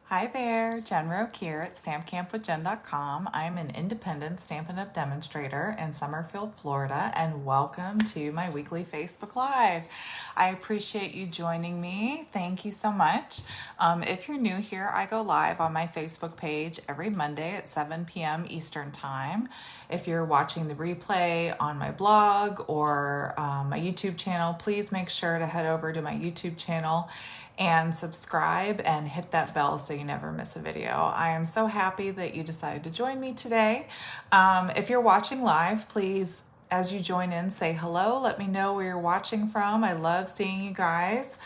Hi there, Jen Roque here at stampcampwithjen.com. I'm an independent Stampin' Up! Demonstrator in Summerfield, Florida, and welcome to my weekly Facebook Live. I appreciate you joining me. Thank you so much. If you're new here, I go live on my Facebook page every Monday at 7 p.m. Eastern Time. If you're watching the replay on my blog or my YouTube channel, please make sure to head over to my YouTube channel and subscribe and hit that bell so you never miss a video. I am so happy that you decided to join me today. If you're watching live, please, as you join in, say hello. Let me know where you're watching from. I love seeing you guys.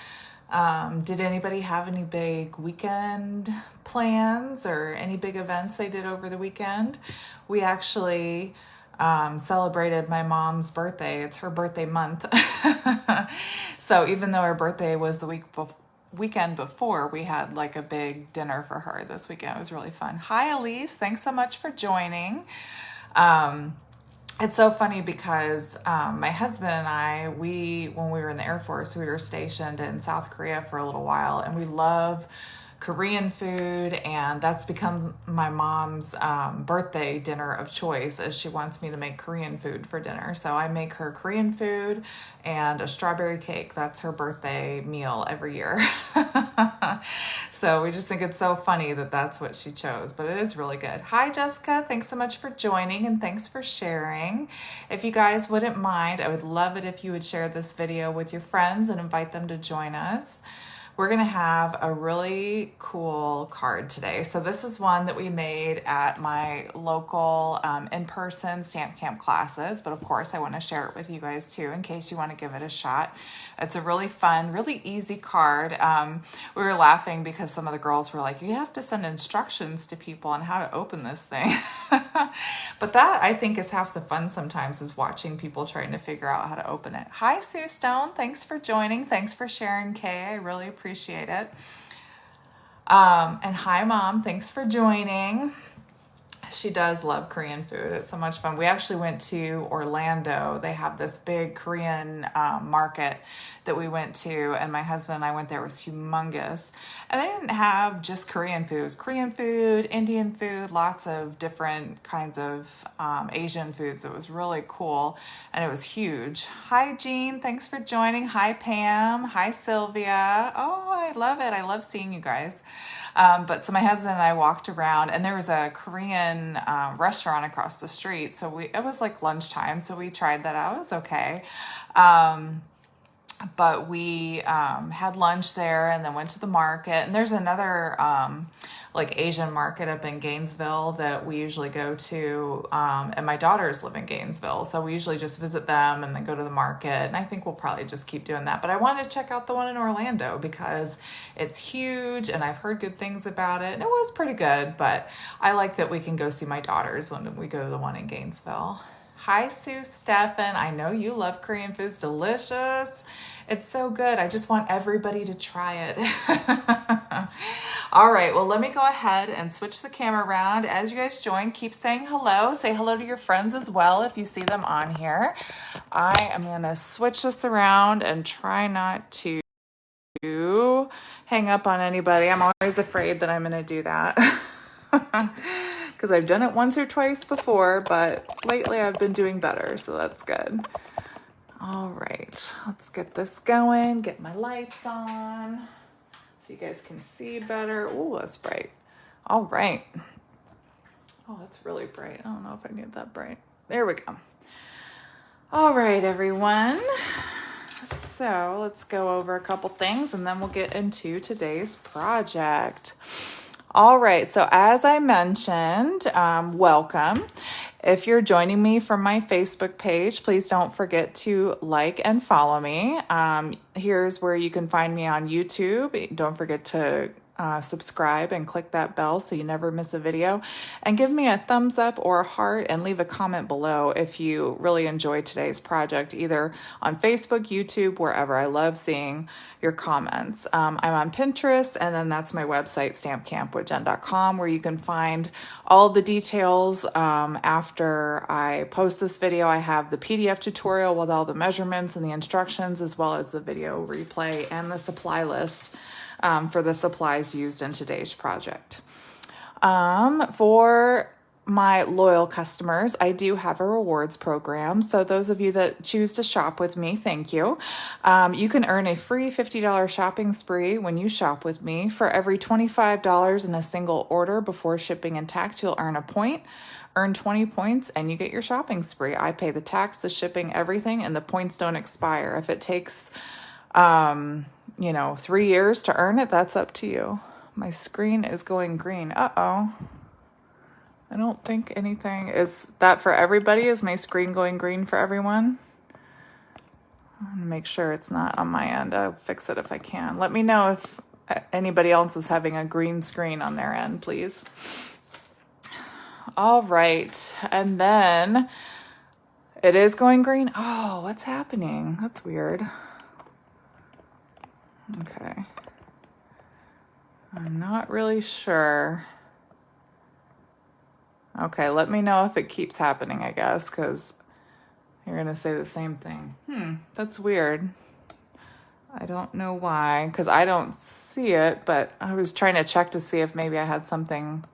Did anybody have any big weekend plans or any big events they did over the weekend? We actually celebrated my mom's birthday. It's her birthday month. So even though her birthday was the weekend before, we had like a big dinner for her this weekend. It was really fun. Hi Elise, thanks so much for joining. It's so funny because my husband and I, when we were in the Air Force, we were stationed in South Korea for a little while, and we love Korean food, and that's become my mom's birthday dinner of choice, as she wants me to make Korean food for dinner. So I make her Korean food and a strawberry cake. That's her birthday meal every year. So we just think it's so funny that that's what she chose, but it is really good. Hi Jessica, thanks so much for joining and thanks for sharing. If you guys wouldn't mind, I would love it if you would share this video with your friends and invite them to join us. We're gonna have a really cool card today. So this is one that we made at my local in-person stamp camp classes, but of course I wanna share it with you guys too in case you wanna give it a shot. It's a really fun, really easy card. We were laughing because some of the girls were like, you have to send instructions to people on how to open this thing. But that, I think, is half the fun sometimes, is watching people trying to figure out how to open it. Hi Sue Stone, thanks for joining. Thanks for sharing, Kay. I really appreciate it. And hi Mom, thanks for joining. She does love Korean food. It's so much fun. We actually went to Orlando. They have this big Korean market that we went to, and my husband and I went there. It was humongous. And they didn't have just Korean food. It was Korean food, Indian food, lots of different kinds of Asian foods. It was really cool, and it was huge. Hi, Jean. Thanks for joining. Hi, Pam. Hi, Sylvia. Oh, I love it. I love seeing you guys. But so my husband and I walked around, and there was a Korean restaurant across the street. So it was like lunchtime, so we tried that out. It was okay. But we had lunch there and then went to the market. And there's another like Asian market up in Gainesville that we usually go to. And my daughters live in Gainesville, so we usually just visit them and then go to the market. And I think we'll probably just keep doing that. But I wanted to check out the one in Orlando because it's huge and I've heard good things about it. And it was pretty good, but I like that we can go see my daughters when we go to the one in Gainesville. Hi, Sue Stefan. I know you love Korean food. It's delicious. It's so good. I just want everybody to try it. All right, well, let me go ahead and switch the camera around. As you guys join, keep saying hello. Say hello to your friends as well if you see them on here. I am going to switch this around and try not to hang up on anybody. I'm always afraid that I'm going to do that. Because I've done it once or twice before, but lately I've been doing better, so that's good. All right, let's get this going, get my lights on so you guys can see better. Oh, that's bright. All right. Oh, that's really bright. I don't know if I need that bright. There we go. All right, everyone. So let's go over a couple things and then we'll get into today's project. All right, so as I mentioned, welcome. If you're joining me from my Facebook page, please don't forget to like and follow me. Here's where you can find me on YouTube. Don't forget to subscribe and click that bell so you never miss a video. And give me a thumbs up or a heart and leave a comment below if you really enjoyed today's project, either on Facebook, YouTube, wherever. I love seeing your comments. I'm on Pinterest, and then that's my website, stampcampwithjen.com, where you can find all the details. After I post this video, I have the PDF tutorial with all the measurements and the instructions, as well as the video replay and the supply list for the supplies used in today's project. For my loyal customers, I do have a rewards program. So those of you that choose to shop with me, thank you. You can earn a free $50 shopping spree when you shop with me. For every $25 in a single order before shipping and tax, you'll earn a point. Earn 20 points and you get your shopping spree. I pay the tax, the shipping, everything, and the points don't expire. If it takes, 3 years to earn it, that's up to you. My screen is going green. Uh-oh. I don't think anything is that for everybody. Is my screen going green for everyone? I'm gonna make sure it's not on my end. I'll fix it if I can. Let me know if anybody else is having a green screen on their end, please. All right. And then it is going green. Oh, what's happening? That's weird. Okay. I'm not really sure. Okay, let me know if it keeps happening, I guess, because you're going to say the same thing. That's weird. I don't know why, because I don't see it, but I was trying to check to see if maybe I had something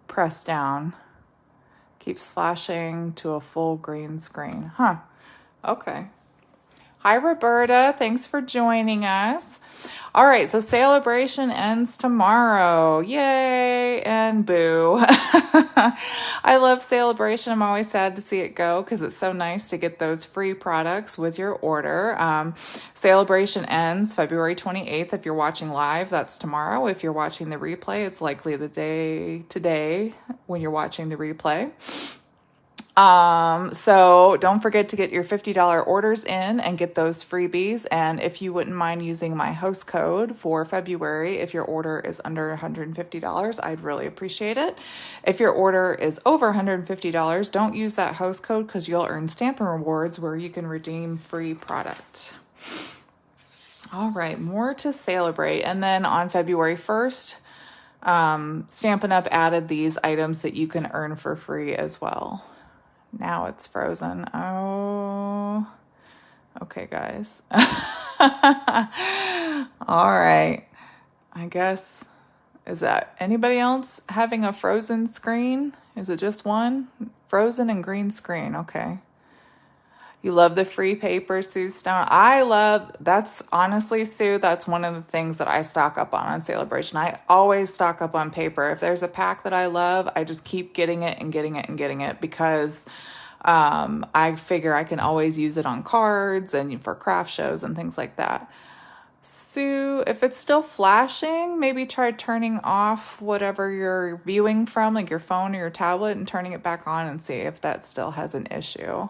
pressed down. Keeps flashing to a full green screen. Okay. Hi, Roberta. Thanks for joining us. All right, so Sale-A-Bration ends tomorrow. Yay and boo. I love Sale-A-Bration. I'm always sad to see it go because it's so nice to get those free products with your order. Sale-A-Bration ends February 28th. If you're watching live, that's tomorrow. If you're watching the replay, it's likely the day today when you're watching the replay. So don't forget to get your $50 orders in and get those freebies. And if you wouldn't mind using my host code for February, if your order is under $150, I'd really appreciate it. If your order is over $150, don't use that host code because you'll earn Stampin' Rewards where you can redeem free product. All right, more to celebrate. And then on February 1st, Stampin' Up! Added these items that you can earn for free as well. Now it's frozen. Oh, okay, guys. All right. I guess, is that anybody else having a frozen screen? Is it just one? Frozen and green screen. Okay. You love the free paper, Sue Stone. That's honestly, Sue, that's one of the things that I stock up on Sale-A-Bration. I always stock up on paper. If there's a pack that I love, I just keep getting it and getting it and getting it because I figure I can always use it on cards and for craft shows and things like that. Sue, if it's still flashing, maybe try turning off whatever you're viewing from, like your phone or your tablet, and turning it back on and see if that still has an issue.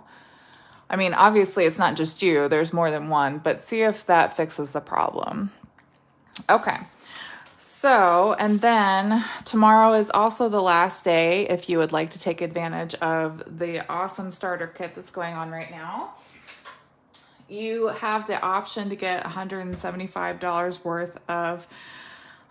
I mean, obviously it's not just you, there's more than one, but see if that fixes the problem. Okay. So, and then tomorrow is also the last day if you would like to take advantage of the awesome starter kit that's going on right now. You have the option to get $175 worth of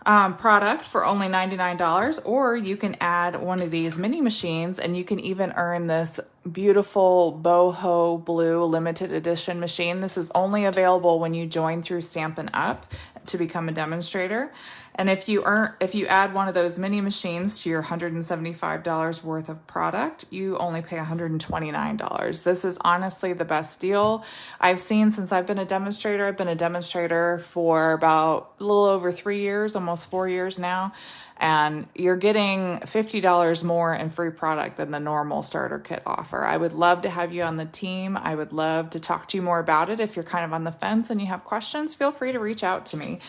product for only $99, or you can add one of these mini machines and you can even earn this beautiful boho blue limited edition machine. This is only available when you join through Stampin' Up! To become a demonstrator. And if you add one of those mini machines to your $175 worth of product, you only pay $129. This is honestly the best deal I've seen since I've been a demonstrator. I've been a demonstrator for about a little over 3 years, almost 4 years now. And you're getting $50 more in free product than the normal starter kit offer. I would love to have you on the team. I would love to talk to you more about it. If you're kind of on the fence and you have questions, feel free to reach out to me.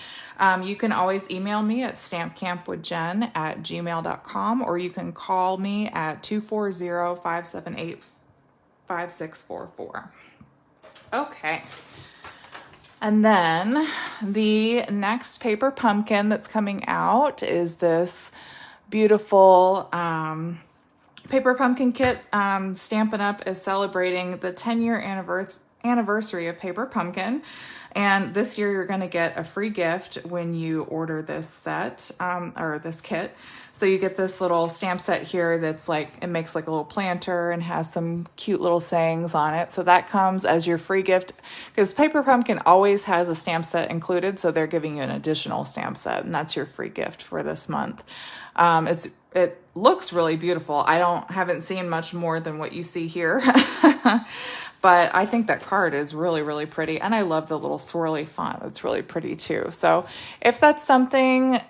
You can always email me at stampcampwithjen@gmail.com, or you can call me at 240-578-5644. Okay. And then the next paper pumpkin that's coming out is this beautiful paper pumpkin kit. Stampin' Up! Is celebrating the 10-year anniversary of Paper Pumpkin. And this year you're going to get a free gift when you order this set, or this kit. So you get this little stamp set here that's like, it makes like a little planter and has some cute little sayings on it. So that comes as your free gift, because Paper Pumpkin always has a stamp set included. So they're giving you an additional stamp set, and that's your free gift for this month. It looks really beautiful. Haven't seen much more than what you see here, but I think that card is really, really pretty. And I love the little swirly font. It's really pretty too. So if that's something,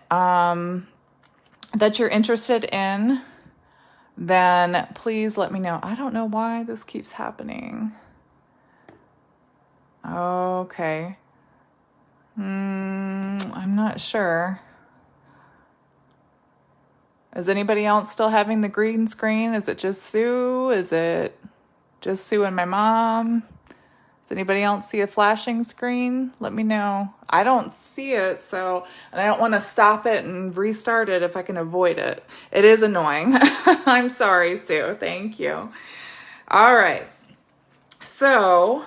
that you're interested in, then please let me know. I don't know why this keeps happening. Okay. I'm not sure. Is anybody else still having the green screen? Is it just Sue? Is it just Sue and my mom? Does anybody else see a flashing screen? Let me know. I don't see it, and I don't want to stop it and restart it if I can avoid it. It is annoying. I'm sorry, Sue. Thank you. All right. So,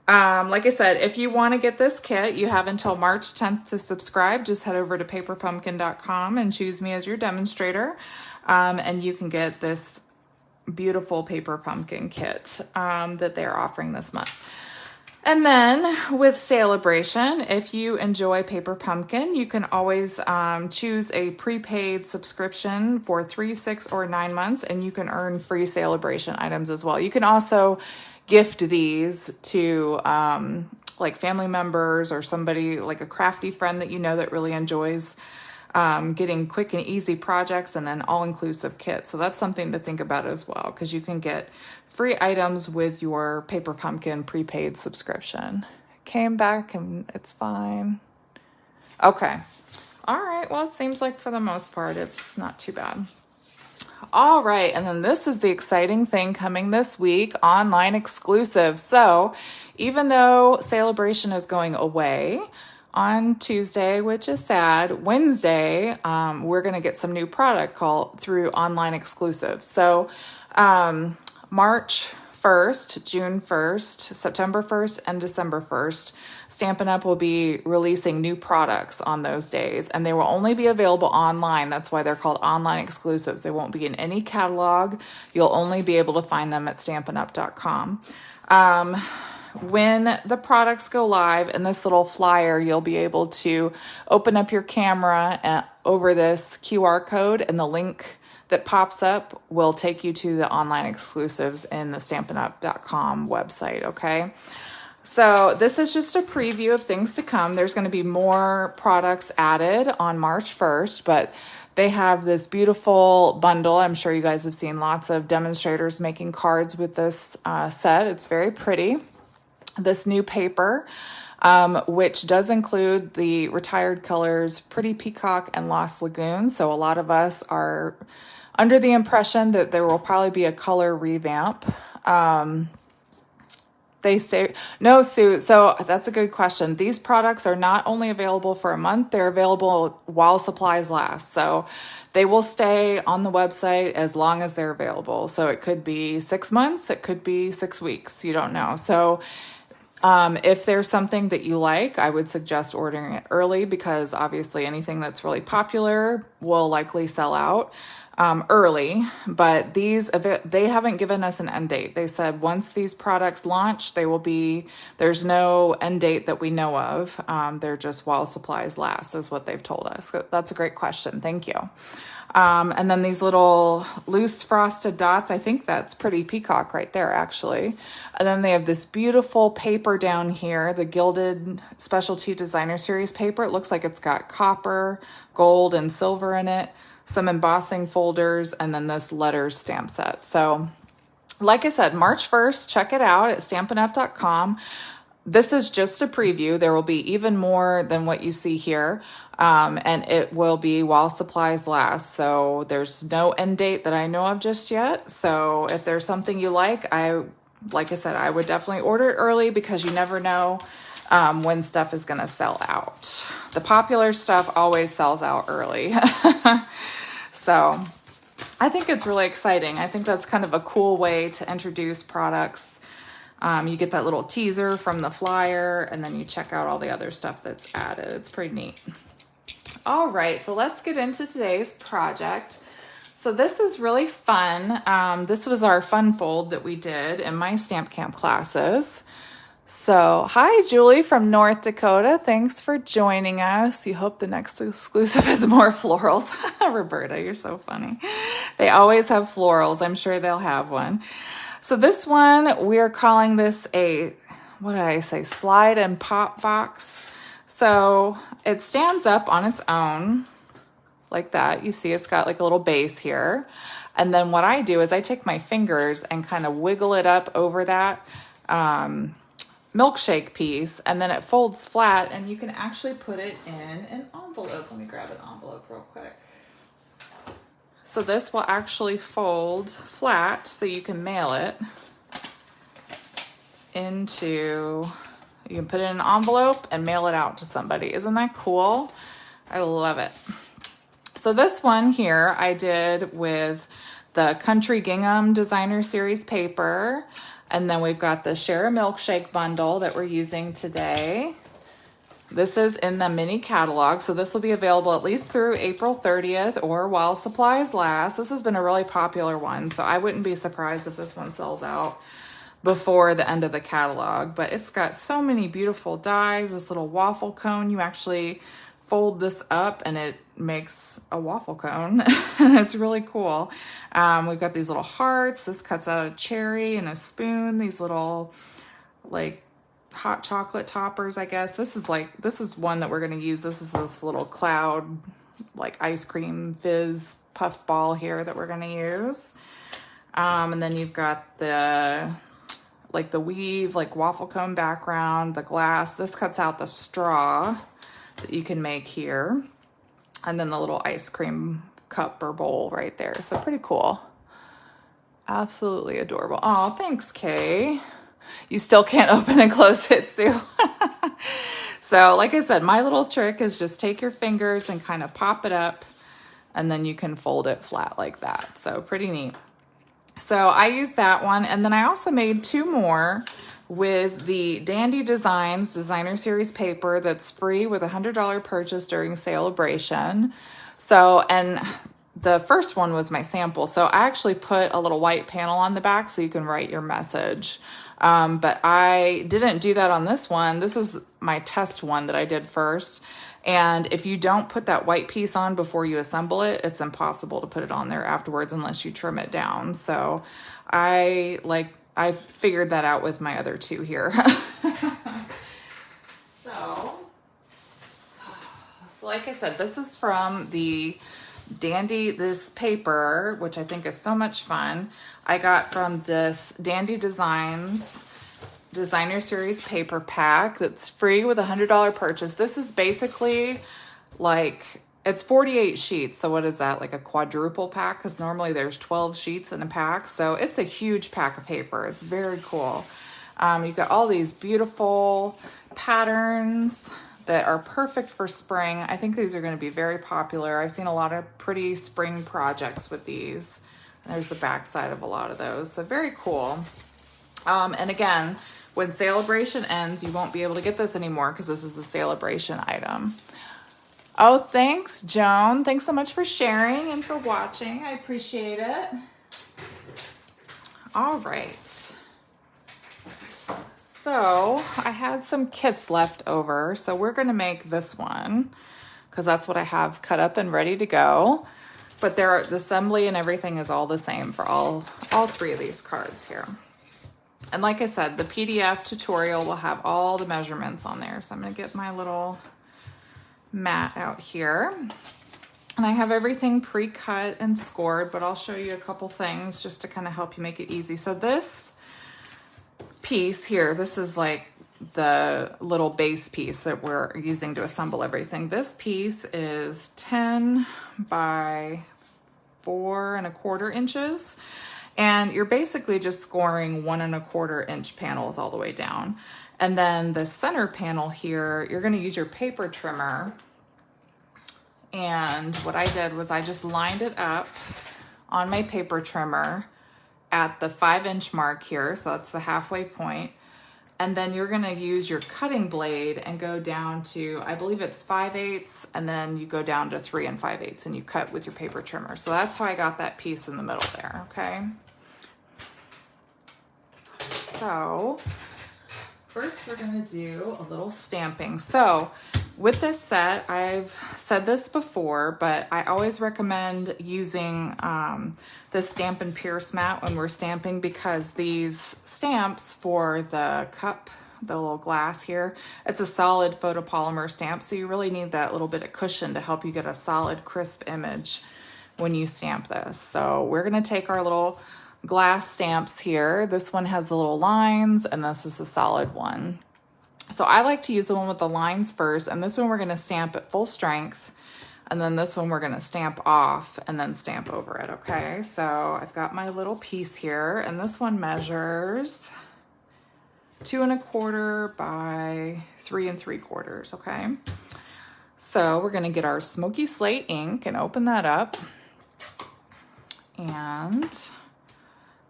like I said, if you want to get this kit, you have until March 10th to subscribe. Just head over to paperpumpkin.com and choose me as your demonstrator. And you can get this beautiful Paper Pumpkin kit that they're offering this month. And then with Sale-A-Bration, if you enjoy Paper Pumpkin, you can always choose a prepaid subscription for 3, 6, or 9 months, and you can earn free Sale-A-Bration items as well. You can also gift these to like family members or somebody like a crafty friend that you know that really enjoys getting quick and easy projects and an all-inclusive kit. So that's something to think about as well, because you can get free items with your Paper Pumpkin prepaid subscription. Came back and it's fine. Okay. All right. Well, it seems like for the most part, it's not too bad. All right. And then this is the exciting thing coming this week, online exclusive. So even though Sale-A-Bration is going away on Tuesday, which is sad, Wednesday, we're going to get some new product called through online exclusive. So March 1st, June 1st, September 1st, and December 1st, Stampin' Up! Will be releasing new products on those days, and they will only be available online. That's why they're called online exclusives. They won't be in any catalog. You'll only be able to find them at stampinup.com. When the products go live in this little flyer, you'll be able to open up your camera over this QR code, and the link that pops up will take you to the online exclusives in the stampinup.com website, okay? So this is just a preview of things to come. There's going to be more products added on March 1st, but they have this beautiful bundle. I'm sure you guys have seen lots of demonstrators making cards with this set. It's very pretty. This new paper, which does include the retired colors Pretty Peacock and Lost Lagoon. So a lot of us are under the impression that there will probably be a color revamp. They say, no, Sue, so that's a good question. These products are not only available for a month, they're available while supplies last. So they will stay on the website as long as they're available. So it could be 6 months, it could be 6 weeks, you don't know. So if there's something that you like, I would suggest ordering it early, because obviously anything that's really popular will likely sell out early. But they haven't given us an end date. They said once these products launch, there's no end date that we know of. They're just while supplies last is what they've told us. That's a great question. Thank you. And then these little loose frosted dots, I think that's Pretty Peacock right there, actually. And then they have this beautiful paper down here, the Gilded Specialty Designer Series paper. It looks like it's got copper, gold, and silver in it, some embossing folders, and then this letters stamp set. So like I said, March 1st, check it out at stampinup.com. This is just a preview. There will be even more than what you see here. And it will be while supplies last. So there's no end date that I know of just yet. So if there's something you like I said, I would definitely order it early, because you never know when stuff is going to sell out. The popular stuff always sells out early. So I think it's really exciting. I think that's kind of a cool way to introduce products You get that little teaser from the flyer, and then you check out all the other stuff that's added. It's pretty neat. All right, so let's get into today's project. So this is really fun. This was our fun fold that we did in my Stamp Camp classes. So hi, Julie from North Dakota. Thanks for joining us. You hope the next exclusive is more florals. Roberta, you're so funny. They always have florals. I'm sure they'll have one. So this one, we're calling this a, what did I say, slide and pop box. So it stands up on its own like that. You see it's got like a little base here. And then what I do is I take my fingers and kind of wiggle it up over that milkshake piece, and then it folds flat, and you can actually put it in an envelope. Let me grab an envelope real quick. So this will actually fold flat so you can mail it into, you can put it in an envelope and mail it out to somebody. Isn't that cool? I love it. So this one here I did with the Country Gingham Designer Series paper. And then we've got the Share a Milkshake bundle that we're using today. This is in the mini catalog, so this will be available at least through April 30th or while supplies last. This has been a really popular one, so I wouldn't be surprised if this one sells out before the end of the catalog. But it's got so many beautiful dies, this little waffle cone. You actually fold this up and it makes a waffle cone. It's really cool. We've got these little hearts. This cuts out a cherry and a spoon. These little like hot chocolate toppers, I guess. This is one that we're going to use. This is this little cloud, like ice cream fizz puff ball here that we're going to use. And then you've got the weave, like waffle cone background, the glass. This cuts out the straw that you can make here. And then the little ice cream cup or bowl right there. So pretty cool. Absolutely adorable. Oh, thanks, Kay. You still can't open and close it, Sue. So like I said, my little trick is just take your fingers and kind of pop it up, and then you can fold it flat like that. So pretty neat. So I used that one. And then I also made two more with the Dandy Designs Designer Series paper that's free with a $100 purchase during Sale-A-Bration. So, and the first one was my sample. So I actually put a little white panel on the back so you can write your message. But I didn't do that on this one. This was my test one that I did first. And if you don't put that white piece on before you assemble it, it's impossible to put it on there afterwards unless you trim it down. So I figured that out with my other two here. So like I said, this is from the Dandy, this paper, which I think is so much fun. I got from this Dandy Designs Designer Series paper pack that's free with a $100 purchase. This is basically like, it's 48 sheets. So what is that? Like a quadruple pack? Because normally there's 12 sheets in a pack. So it's a huge pack of paper. It's very cool. You've got all these beautiful patterns that are perfect for spring. I think these are going to be very popular. I've seen a lot of pretty spring projects with these. There's the back side of a lot of those. So very cool. And again, when Sale-A-Bration ends, you won't be able to get this anymore because this is the Sale-A-Bration item. Oh, thanks, Joan. Thanks so much for sharing and for watching. I appreciate it. All right. So I had some kits left over, so we're going to make this one because that's what I have cut up and ready to go. But the assembly and everything is all the same for all three of these cards here. And like I said, the PDF tutorial will have all the measurements on there. So I'm going to get my little mat out here. And I have everything pre-cut and scored, but I'll show you a couple things just to kind of help you make it easy. So this piece here, this is like the little base piece that we're using to assemble everything. This piece is 10 by 4¼ inches. And you're basically just scoring 1¼ inch panels all the way down. And then the center panel here, you're gonna use your paper trimmer. And what I did was I just lined it up on my paper trimmer at the 5-inch mark here. So that's the halfway point. And then you're gonna use your cutting blade and go down to, I believe it's 5/8, and then you go down to 3 5/8 and you cut with your paper trimmer. So that's how I got that piece in the middle there, okay? So first we're gonna do a little stamping. So with this set, I've said this before, but I always recommend using the Stampin' Pierce mat when we're stamping, because these stamps for the cup, the little glass here, it's a solid photopolymer stamp, so you really need that little bit of cushion to help you get a solid, crisp image when you stamp this. So we're gonna take our little glass stamps here. This one has the little lines, and this is a solid one. So I like to use the one with the lines first, and this one we're gonna stamp at full strength, and then this one we're gonna stamp off and then stamp over it, okay? So I've got my little piece here, and this one measures 2 1/4 by 3 3/4, okay? So we're gonna get our smoky slate ink and open that up, and I'm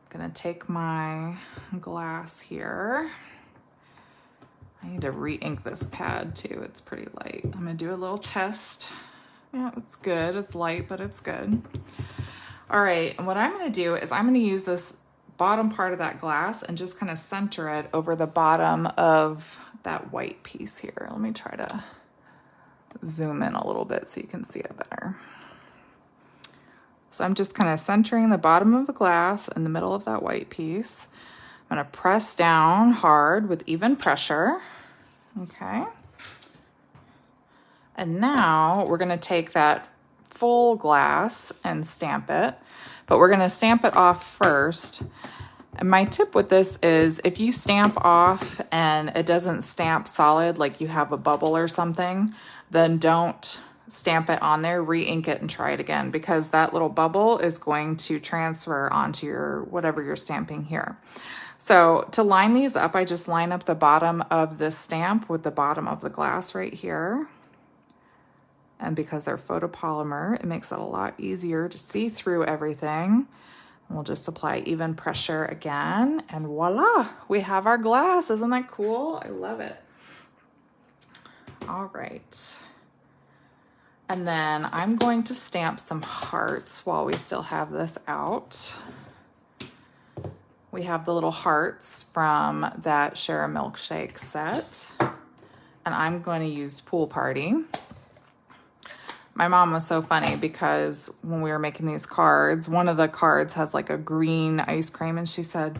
gonna take my glass here. I need to re-ink this pad too. It's pretty light. I'm gonna do a little test. Yeah, it's good. It's light, but it's good. All right, and what I'm gonna do is I'm gonna use this bottom part of that glass and just kind of center it over the bottom of that white piece here. Let me try to zoom in a little bit so you can see it better. So I'm just kind of centering the bottom of the glass in the middle of that white piece. I'm gonna press down hard with even pressure, okay? And now we're gonna take that full glass and stamp it, but we're gonna stamp it off first. And my tip with this is if you stamp off and it doesn't stamp solid, like you have a bubble or something, then don't stamp it on there, re-ink it and try it again, because that little bubble is going to transfer onto your whatever you're stamping here. So to line these up, I just line up the bottom of this stamp with the bottom of the glass right here. And because they're photopolymer, it makes it a lot easier to see through everything. We'll just apply even pressure again, and voila, we have our glass. Isn't that cool? I love it. All right. And then I'm going to stamp some hearts while we still have this out. We have the little hearts from that Share a Milkshake set, and I'm going to use Pool Party. My mom was so funny because when we were making these cards, one of the cards has like a green ice cream, and she said,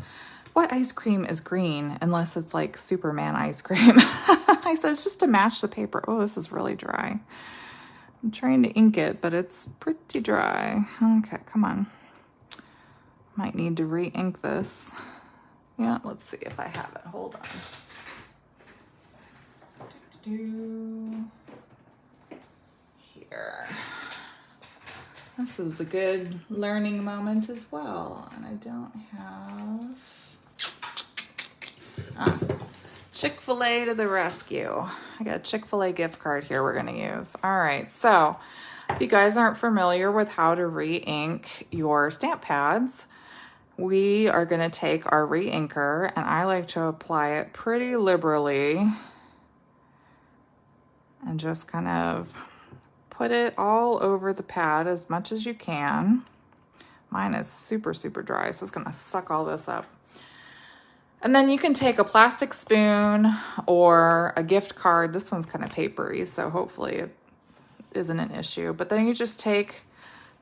"What ice cream is green unless it's like Superman ice cream?" I said, "It's just to match the paper." Oh, this is really dry. I'm trying to ink it, but it's pretty dry. Okay, come on. Might need to re-ink this. Yeah, let's see if I have it. Hold on. Here. This is a good learning moment as well. And I don't have... Chick-fil-A to the rescue. I got a Chick-fil-A gift card here we're gonna use. All right, so if you guys aren't familiar with how to re-ink your stamp pads, we are gonna take our re-inker, and I like to apply it pretty liberally and just kind of put it all over the pad as much as you can. Mine is super, super dry, so it's gonna suck all this up. And then you can take a plastic spoon or a gift card. This one's kind of papery, so hopefully it isn't an issue. But then you just take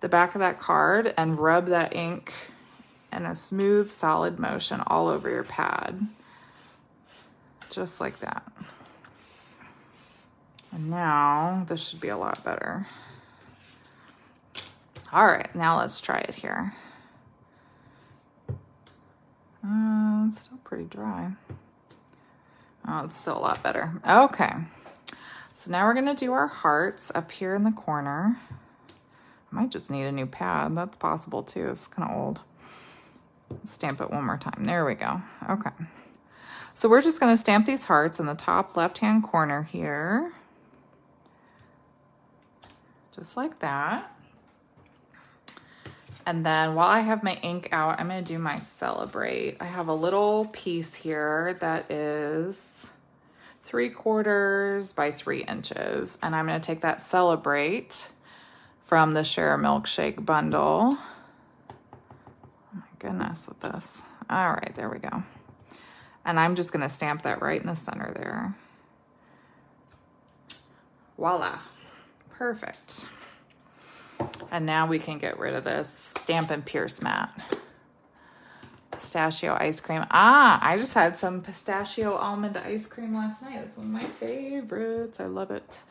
the back of that card and rub that ink in a smooth, solid motion all over your pad. Just like that. And now this should be a lot better. All right, now let's try it here. It's still pretty dry. Oh, it's still a lot better. Okay, so now we're gonna do our hearts up here in the corner. I might just need a new pad. That's possible too. It's kind of old. Stamp it one more time. There we go. Okay, so we're just gonna stamp these hearts in the top left-hand corner here. Just like that. And then while I have my ink out, I'm going to do my Celebrate. I have a little piece here that is 3/4 by 3 inches. And I'm going to take that Celebrate from the Share Milkshake bundle. Oh my goodness, with this. All right, there we go. And I'm just going to stamp that right in the center there. Voila. Perfect. And now we can get rid of this Stampin' Pierce mat. Pistachio ice cream. Ah, I just had some pistachio almond ice cream last night. It's one of my favorites. I love it.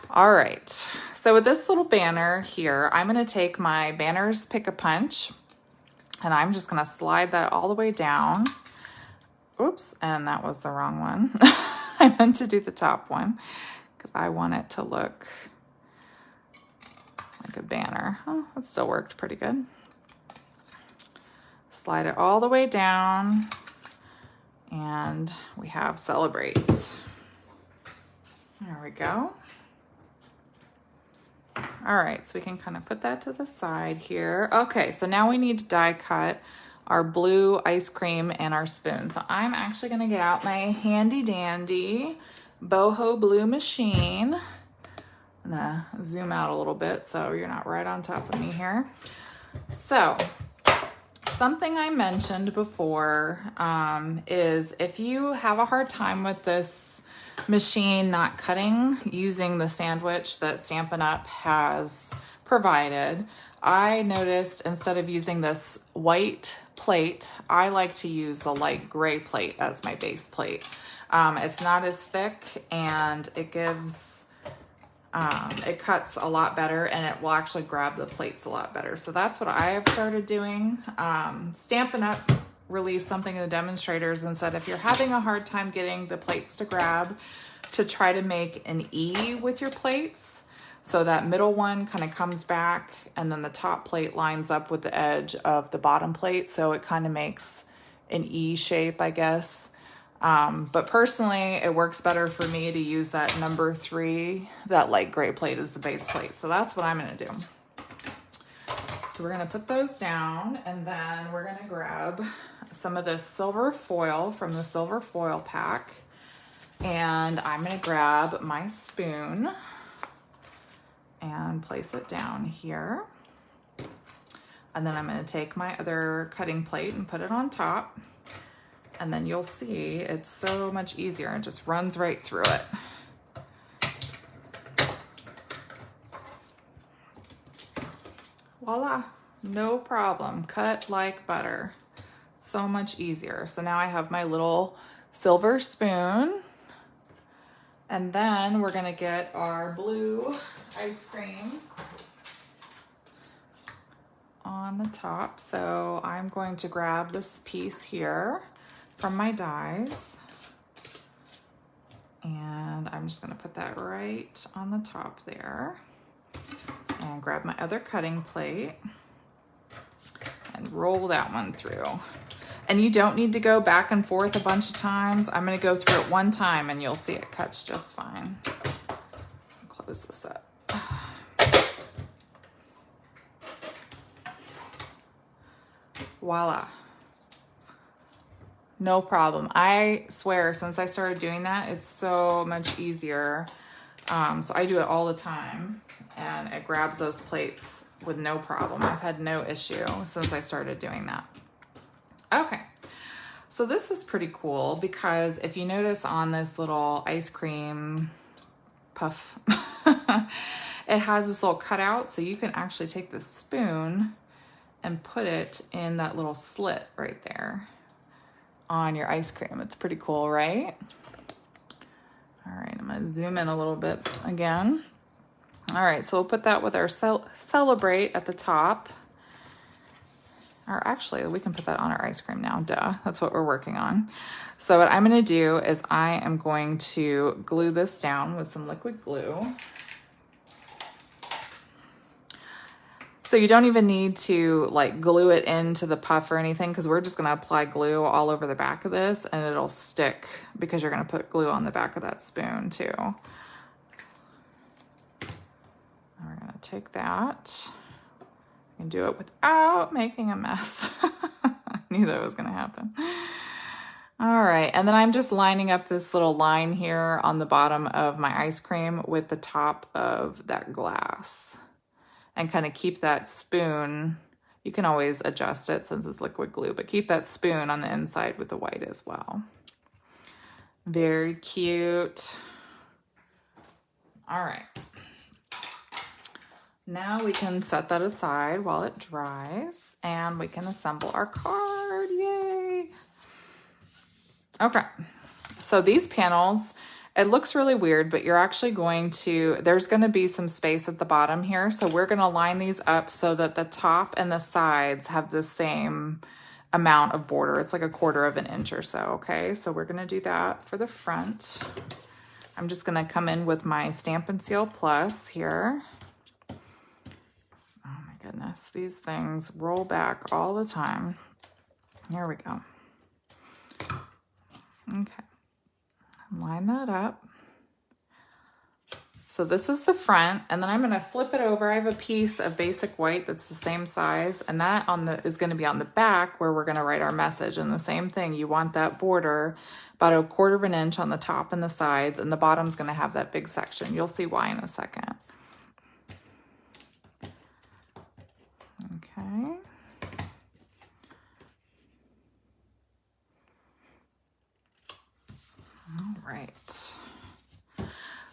All right. So with this little banner here, I'm going to take my Banners Pick-a-Punch and I'm just going to slide that all the way down. Oops, and that was the wrong one. I meant to do the top one because I want it to look like a banner. Oh, that still worked pretty good. Slide it all the way down and we have Celebrate. There we go. All right, so we can kind of put that to the side here. Okay, so now we need to die cut our blue ice cream and our spoon. So I'm actually gonna get out my handy dandy boho blue machine. I'm gonna zoom out a little bit so you're not right on top of me here. So something I mentioned before is if you have a hard time with this machine not cutting using the sandwich that Stampin' Up! Has provided, I noticed instead of using this white plate, I like to use a light gray plate as my base plate. It's not as thick and it gives, it cuts a lot better and it will actually grab the plates a lot better. So that's what I have started doing. Stampin' Up! Released something in the demonstrators and said if you're having a hard time getting the plates to grab, to try to make an E with your plates. So that middle one kind of comes back and then the top plate lines up with the edge of the bottom plate. So it kind of makes an E shape, I guess. But personally, it works better for me to use that number 3, that light gray plate as the base plate. So that's what I'm going to do. So we're going to put those down and then we're going to grab some of this silver foil from the silver foil pack. And I'm going to grab my spoon and place it down here. And then I'm going to take my other cutting plate and put it on top. And then you'll see it's so much easier. It just runs right through it. Voila, no problem. Cut like butter. So much easier. So now I have my little silver spoon. And then we're gonna get our blue ice cream on the top. So I'm going to grab this piece here from my dies. And I'm just gonna put that right on the top there. And grab my other cutting plate and roll that one through. And you don't need to go back and forth a bunch of times. I'm gonna go through it one time and you'll see it cuts just fine. Close this up. Voila. No problem. I swear, since I started doing that, it's so much easier. So I do it all the time and it grabs those plates with no problem. I've had no issue since I started doing that. Okay, so this is pretty cool because if you notice on this little ice cream puff, it has this little cutout, so you can actually take the spoon and put it in that little slit right there on your ice cream. It's pretty cool, right? All right, I'm gonna zoom in a little bit again. All right, so we'll put that with our Celebrate at the top. Or actually, we can put that on our ice cream now, duh. That's what we're working on. So what I'm gonna do is I am going to glue this down with some liquid glue. So you don't even need to like glue it into the puff or anything because we're just gonna apply glue all over the back of this and it'll stick because you're gonna put glue on the back of that spoon too. We're gonna take that. You and do it without making a mess. I knew that was gonna happen. All right, and then I'm just lining up this little line here on the bottom of my ice cream with the top of that glass, and kind of keep that spoon. You can always adjust it since it's liquid glue, but keep that spoon on the inside with the white as well. Very cute. All right. Now we can set that aside while it dries, and we can assemble our card. Yay! Okay, so these panels, it looks really weird, but you're actually going to, there's going to be some space at the bottom here. So we're going to line these up so that the top and the sides have the same amount of border. It's like 1/4 of an inch or so. Okay, so we're going to do that for the front. I'm just going to come in with my Stamp & Seal Plus here. Oh my goodness, these things roll back all the time. Here we go. Okay, line that up. So this is the front, and then I'm going to flip it over. I have a piece of basic white that's the same size, and that is going to be on the back where we're going to write our message. And the same thing, you want that border about 1/4 of an inch on the top and the sides, and the bottom's going to have that big section. You'll see why in a second. Okay. All right.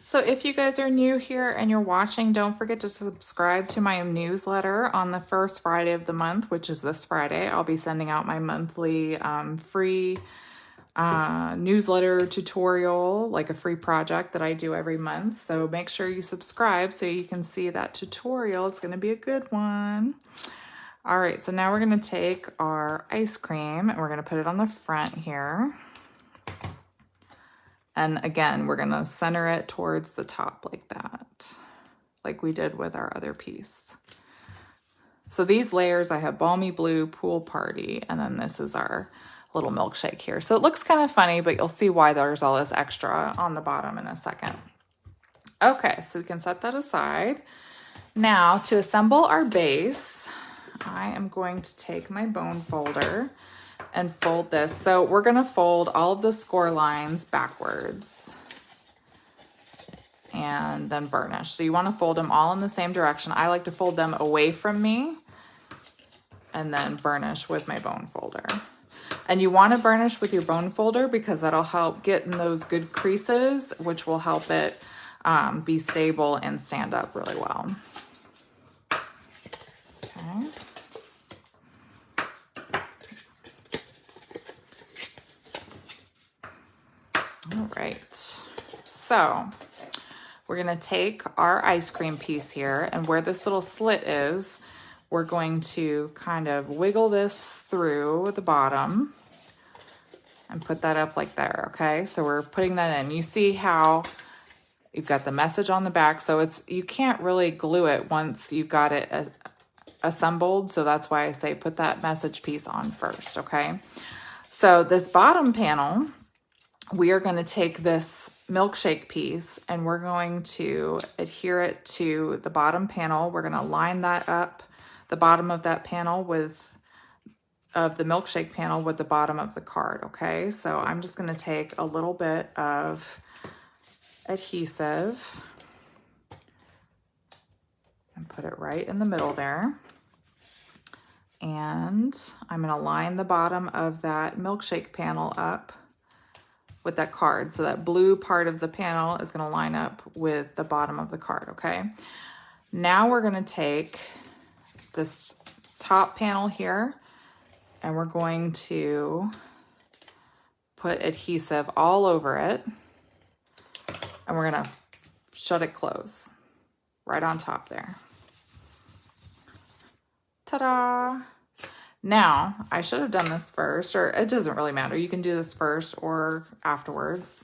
So if you guys are new here and you're watching, don't forget to subscribe to my newsletter on the first Friday of the month, which is this Friday. I'll be sending out my monthly free newsletter tutorial, like a free project that I do every month. So make sure you subscribe so you can see that tutorial. It's going to be a good one. All right, so now we're going to take our ice cream and we're going to put it on the front here. And again, we're gonna center it towards the top like that, like we did with our other piece. So these layers, I have Balmy Blue, Pool Party, and then this is our little milkshake here. So it looks kind of funny, but you'll see why there's all this extra on the bottom in a second. Okay, so we can set that aside. Now to assemble our base, I am going to take my bone folder and fold this. So we're going to fold all of the score lines backwards and then burnish. So you want to fold them all in the same direction. I like to fold them away from me and then burnish with my bone folder. And you want to burnish with your bone folder because that'll help get in those good creases, which will help it be stable and stand up really well. Okay. All right, so we're gonna take our ice cream piece here, and where this little slit is, we're going to kind of wiggle this through the bottom and put that up like there, okay? So we're putting that in. You see how you've got the message on the back, so you can't really glue it once you've got it assembled, so that's why I say put that message piece on first, okay? So this bottom panel, we are going to take this milkshake piece and we're going to adhere it to the bottom panel. We're going to line that up, the bottom of that panel of the milkshake panel with the bottom of the card, okay? So I'm just going to take a little bit of adhesive and put it right in the middle there. And I'm going to line the bottom of that milkshake panel up with that card. So that blue part of the panel is going to line up with the bottom of the card, okay? Now we're going to take this top panel here and we're going to put adhesive all over it and we're going to shut it close right on top there. Ta-da! Now, I should have done this first, or it doesn't really matter. You can do this first or afterwards.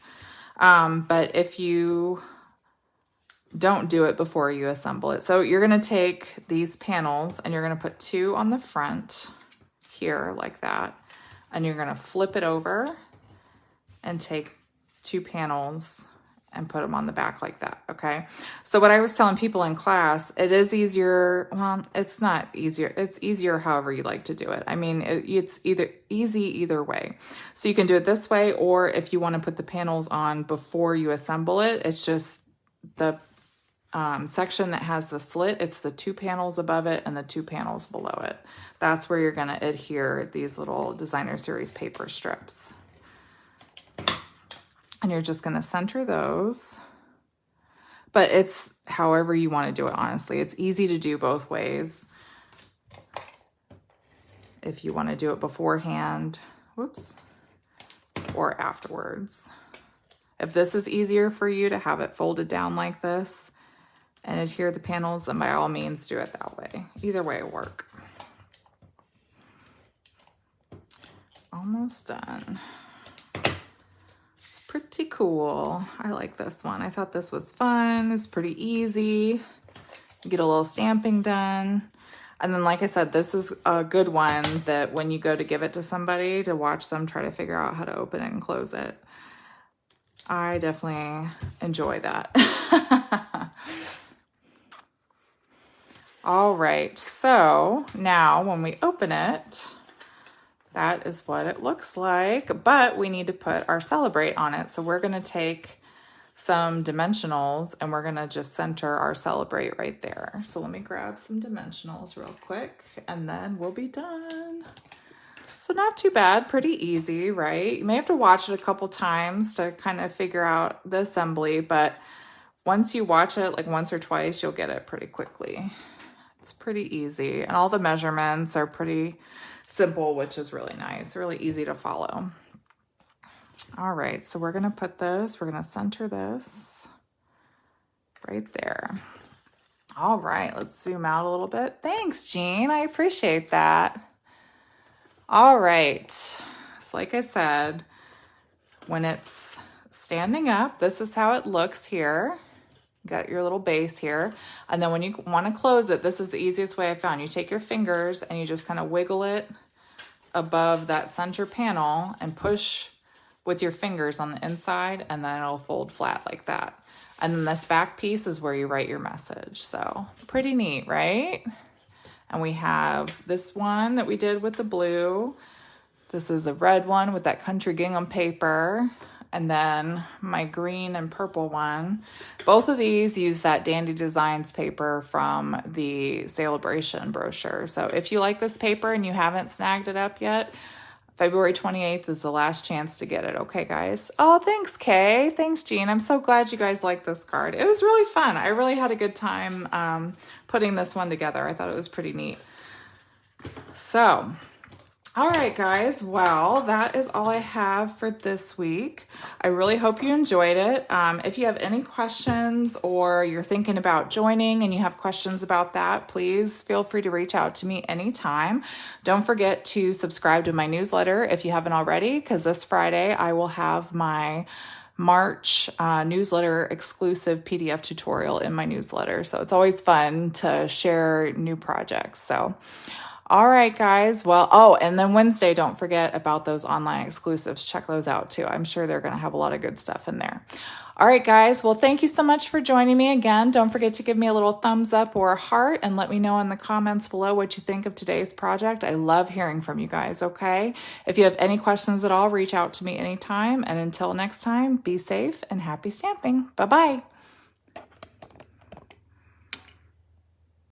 But if you don't do it before you assemble it. So you're going to take these panels and you're going to put 2 on the front here like that. And you're going to flip it over and take 2 panels and put them on the back like that, okay? So what I was telling people in class, it is easier, well, it's not easier, it's easier however you like to do it. I mean, it's easy either way. So you can do it this way, or if you want to put the panels on before you assemble it, it's just the section that has the slit, it's the 2 panels above it and the 2 panels below it. That's where you're gonna adhere these little designer series paper strips. And you're just gonna center those, but it's however you wanna do it, honestly. It's easy to do both ways. If you wanna do it beforehand, whoops, or afterwards. If this is easier for you to have it folded down like this and adhere the panels, then by all means do it that way. Either way will work. Almost done. Pretty cool. I like this one. I thought this was fun. It's pretty easy. You get a little stamping done. And then, like I said, this is a good one that when you go to give it to somebody to watch them try to figure out how to open it and close it. I definitely enjoy that. All right, so now when we open it, that is what it looks like, but we need to put our Sale-A-Bration on it. So we're gonna take some dimensionals and we're gonna just center our Sale-A-Bration right there. So let me grab some dimensionals real quick and then we'll be done. So not too bad, pretty easy, right? You may have to watch it a couple times to kind of figure out the assembly, but once you watch it like once or twice, you'll get it pretty quickly. It's pretty easy and all the measurements are pretty simple, which is really nice, really easy to follow. All right, so we're gonna put this, we're gonna center this right there. All right, let's zoom out a little bit. Thanks, Jean, I appreciate that. All right, so like I said, when it's standing up, this is how it looks here. You got your little base here. And then when you want to close it, this is the easiest way I found. You take your fingers and you just kind of wiggle it above that center panel and push with your fingers on the inside, and then it'll fold flat like that. And then this back piece is where you write your message. So pretty neat, right? And we have this one that we did with the blue. This is a red one with that country gingham paper. And then my green and purple one. Both of these use that Dandy Designs paper from the Sale-A-Bration brochure. So if you like this paper and you haven't snagged it up yet, February 28th is the last chance to get it. Okay, guys. Oh, thanks, Kay. Thanks, Jean. I'm so glad you guys liked this card. It was really fun. I really had a good time putting this one together. I thought it was pretty neat. So, all right, guys. Well, that is all I have for this week. I really hope you enjoyed it. If you have any questions or you're thinking about joining and you have questions about that, please feel free to reach out to me anytime. Don't forget to subscribe to my newsletter if you haven't already, because this Friday I will have my March newsletter exclusive PDF tutorial in my newsletter. So it's always fun to share new projects. So all right, guys. Well, oh, and then Wednesday, don't forget about those online exclusives. Check those out too. I'm sure they're going to have a lot of good stuff in there. All right, guys. Well, thank you so much for joining me again. Don't forget to give me a little thumbs up or a heart and let me know in the comments below what you think of today's project. I love hearing from you guys, okay? If you have any questions at all, reach out to me anytime. And until next time, be safe and happy stamping. Bye-bye.